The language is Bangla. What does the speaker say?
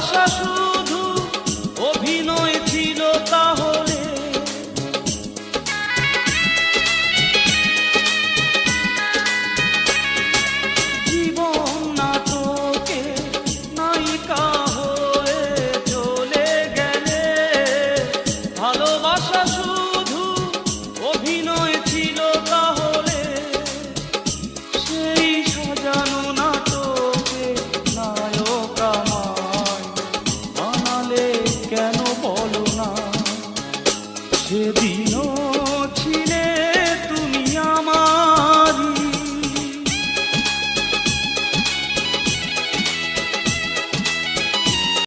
ভালোবাসা শুধু অভিনয় ছিল তাহলে জীবন নাটকে নায়িকা হয়ে চলে গেলে। ভালোবাসা শুধু অভিনয় ছিল তাহলে সেই সাজানো নাটকে নায়ক আমায় বানালে কেন বলো না? সেদিন